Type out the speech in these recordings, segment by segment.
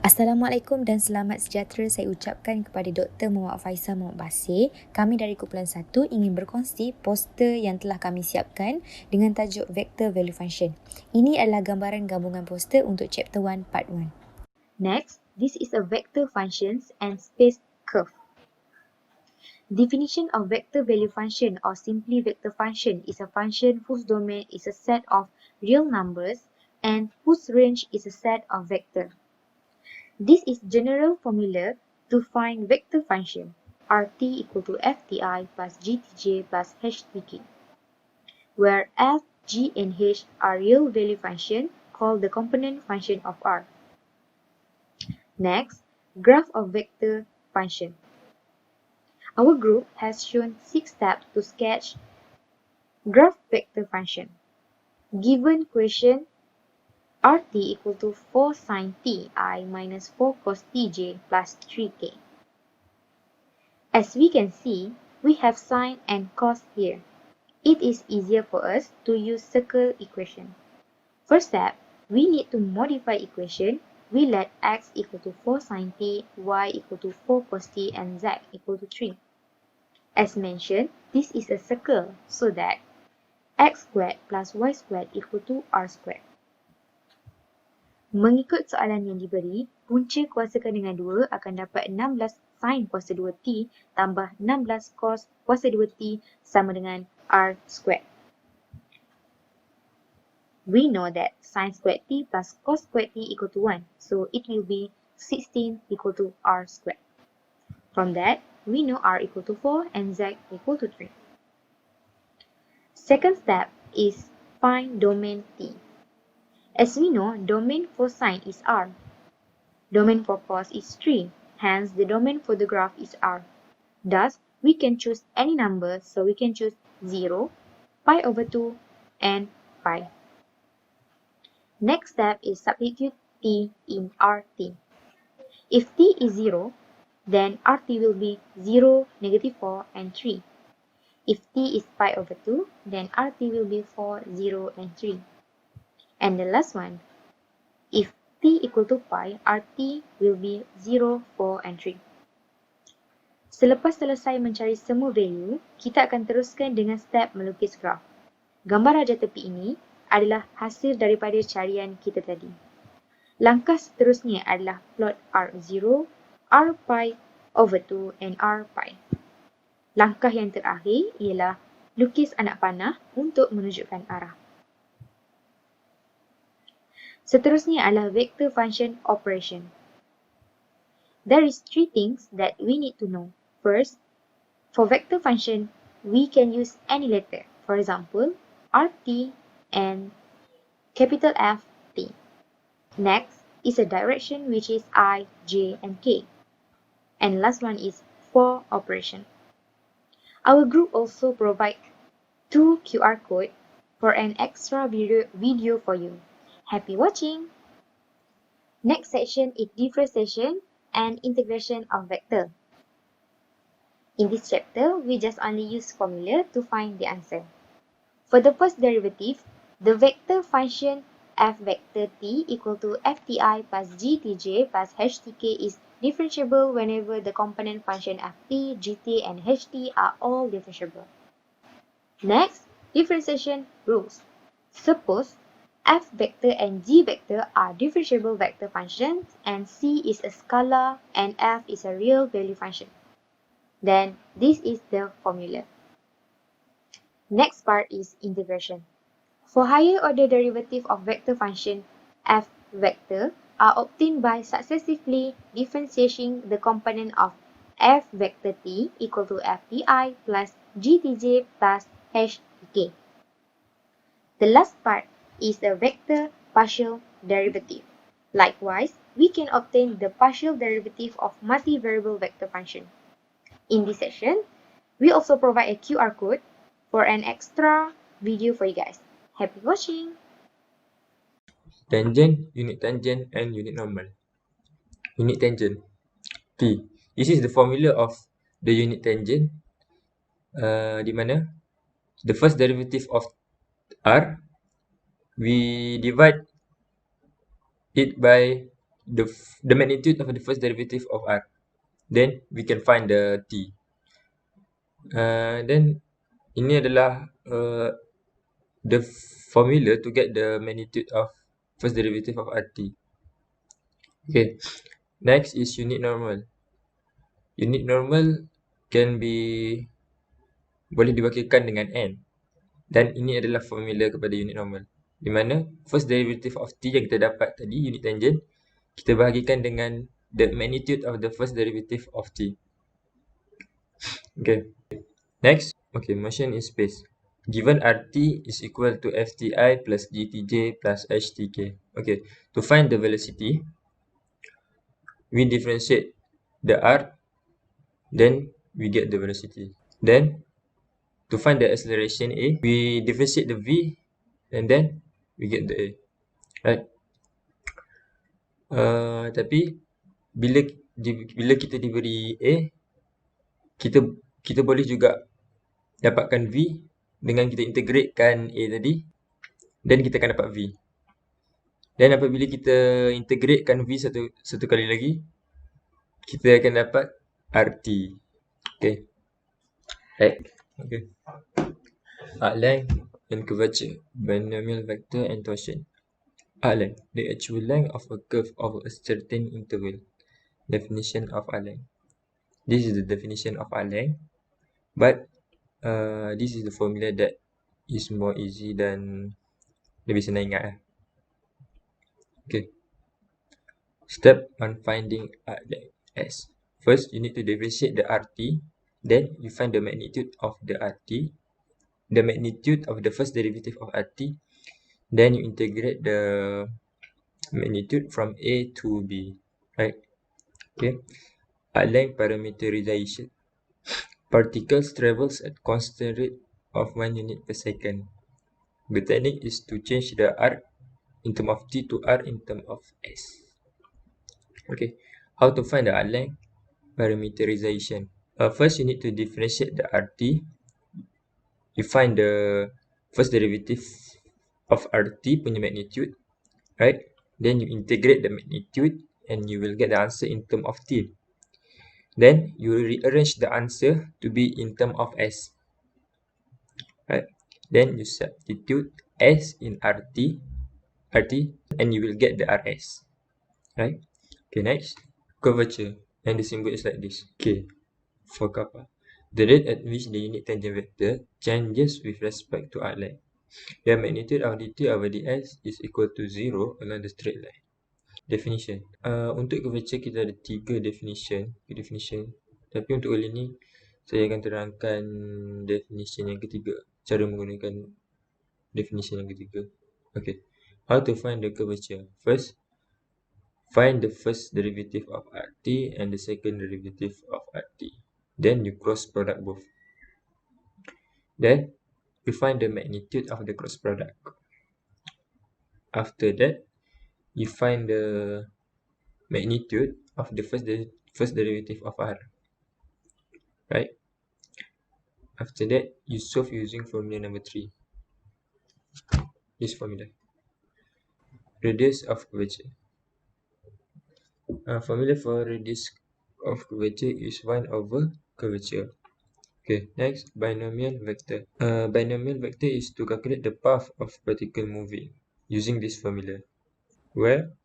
Assalamualaikum dan selamat sejahtera saya ucapkan kepada Dr. Mohd Faisal Mohd Basir. Kami dari kumpulan 1 ingin berkongsi poster yang telah kami siapkan dengan tajuk Vector Value Function. Ini adalah gambaran gabungan poster untuk Chapter 1 Part 1. Next, this is a vector functions and space curve. Definition of vector value function or simply vector function is a function whose domain is a set of real numbers and whose range is a set of vectors. This is general formula to find vector function Rt equal to Fti plus Gtj plus Htk, where F, G and H are real value function called the component function of R. Next, graph of vector function. Our group has shown 6 steps to sketch graph vector function. Given question Rt equal to 4 sin ti minus 4 cos tj plus 3k. As we can see, we have sin and cos here. It is easier for us to use circle equation. First step, we need to modify equation. We let x equal to 4 sin t, y equal to 4 cos t, and z equal to 3. As mentioned, this is a circle, so that x squared plus y squared equal to r squared. Mengikut soalan yang diberi, punca kuasakan dengan 2 akan dapat 16 sin kuasa 2t tambah 16 cos kuasa 2t sama dengan r squared. We know that sin squared t plus cos squared t equal to 1, so it will be 16 equal to r squared. From that, we know r equal to 4 and z equal to 3. Second step is find domain t. As we know, domain for sine is R. Domain for cos is 3. Hence, the domain for the graph is R. Thus, we can choose any number, so we can choose 0, pi over 2, and pi. Next step is substitute t in RT. If t is 0, then RT will be 0, negative 4, and 3. If t is pi over 2, then RT will be 4, 0, and 3. And the last one, if t equal to pi, RT will be 0, 4 and 3. Selepas selesai mencari semua value, kita akan teruskan dengan step melukis graf. Gambar raja tepi ini adalah hasil daripada carian kita tadi. Langkah seterusnya adalah plot R0, R pi over 2 and R pi. Langkah yang terakhir ialah lukis anak panah untuk menunjukkan arah. Seterusnya adalah vector function operation. There is 3 things that we need to know. First, for vector function, we can use any letter. For example, RT and capital F T. Next is a direction which is I, J and K. And last one is for operation. Our group also provide 2 QR code for an extra video for you. Happy watching! Next section is differentiation and integration of vector. In this chapter, we just only use formula to find the answer. For the first derivative, the vector function f vector t equal to fti plus gtj plus htk is differentiable whenever the component function ft, gt and ht are all differentiable. Next, differentiation rules. Suppose f vector and g vector are differentiable vector functions and c is a scalar and f is a real value function. Then this is the formula. Next part is integration. For higher order derivative of vector function, f vector are obtained by successively differentiating the component of f vector t equal to fti plus gtj plus htk. The last part is the vector partial derivative. Likewise, we can obtain the partial derivative of multivariable vector function. In this section, we also provide a QR code for an extra video for you guys. Happy watching! Tangent, unit tangent, and unit normal. Unit tangent. T. This is the formula of the unit tangent. Di mana the first derivative of R, we divide it by the magnitude of the first derivative of r. Then we can find the t. Then ini adalah the formula to get the magnitude of first derivative of rt. Okay, next is unit normal. Unit normal can be boleh diwakilkan dengan n. Dan ini adalah formula kepada unit normal. Di mana first derivative of t yang kita dapat tadi, unit tangent, kita bahagikan dengan the magnitude of the first derivative of t. Okay. Next, okay, motion in space. Given rt is equal to fti plus gtj plus htk. Okay, to find the velocity, we differentiate the r, then we get the velocity. Then, to find the acceleration a, we differentiate the v, and then we get the a. Right? Tapi bila kita diberi a, kita boleh juga dapatkan v dengan kita integratekan a tadi, dan kita akan dapat v. Dan apabila kita integratekan v satu kali lagi, kita akan dapat rt. Okay. Right. Okay. Arc length and curvature, binomial vector and torsion. Arc length, the actual length of a curve over a certain interval. Definition of arc length. This is the definition of arc length, but this is the formula that is more easy dan lebih senang ingat lah. Okay. Step on finding arc length S. First, you need to differentiate the RT. Then, you find the magnitude of the RT, the magnitude of the first derivative of RT. Then, you integrate the magnitude from A to B. Right? Okay. Arc length parameterization. Particles travels at constant rate of 1 unit per second. The technique is to change the arc in terms of t to r in terms of s. Okay, how to find the arc length parameterization? First, you need to differentiate the rt. You find the first derivative of rt punya magnitude, right? Then you integrate the magnitude and you will get the answer in terms of t. Then you rearrange the answer to be in terms of s, right? Then you substitute s in rt, and you will get the rs, right? Okay, next, curvature, and the symbol is like this, k, for kappa. The rate at which the unit tangent vector changes with respect to arc length. The magnitude of dt over ds is equal to 0 along the straight line. Definition. Untuk curvature kita ada 3 definition. Tapi untuk kali ni saya akan terangkan definition yang ketiga. Cara menggunakan definition yang ketiga. Okay. How to find the curvature? First, find the first derivative of rt and the second derivative of rt. Then you cross product both. Then you find the magnitude of the cross product. After that, you find the magnitude of the first derivative of r. Right? After that, you solve using formula number 3. This formula. Radius of curvature. Formula for radius of curvature is 1 over curvature. Okay, next, binomial vector. Binomial vector is to calculate the path of particle moving using this formula, where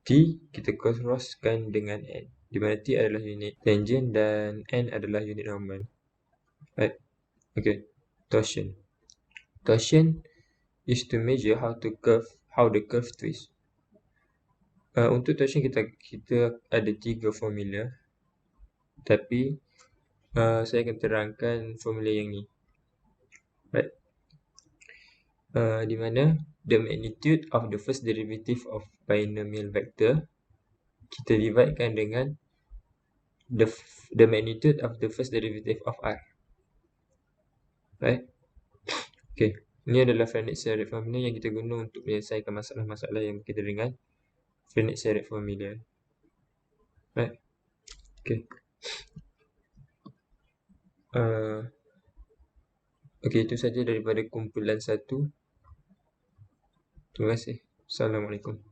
t kita crosskan dengan n, di mana t adalah unit tangent dan n adalah unit normal. Right? Okay, torsion. Torsion is to measure how the curve twists. Untuk torsion kita ada 3 formula, tapi saya akan terangkan formula yang ni. Right? Di mana the magnitude of the first derivative of binomial vector kita dividekan dengan the magnitude of the first derivative of r. Right? Okay. Ini adalah finite series formula yang kita guna untuk menyelesaikan masalah-masalah yang berkaitan dengan finite series formula. Right? Okay. Okay, itu saja daripada kumpulan 1. Terima kasih. Assalamualaikum.